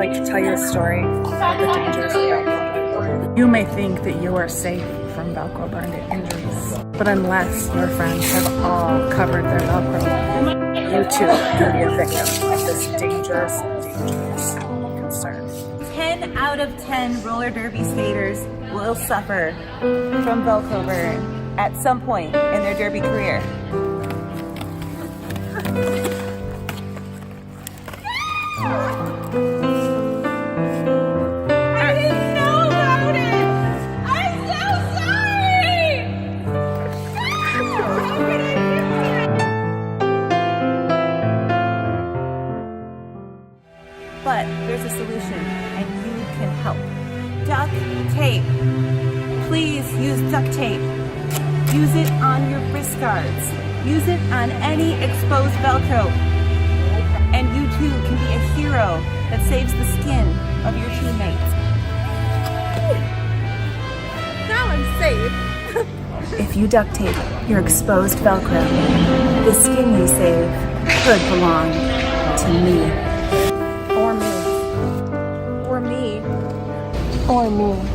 like to tell you a story about the dangers of Velcro. You may think that you are safe from Velcro burn injuries, but unless your friends have all covered their Velcro, you too can be a victim of this dangerous concern. 10 out of 10 roller derby skaters will suffer from Velcro burn at some point in their derby career. But there's a solution, and you can help. Duct tape. Please use duct tape. Use it on your wrist guards. Use it on any exposed Velcro. And you too can be a hero that saves the skin of your teammates. Now I'm safe. If you duct tape your exposed Velcro, the skin you save could belong to me. Or me. Or me.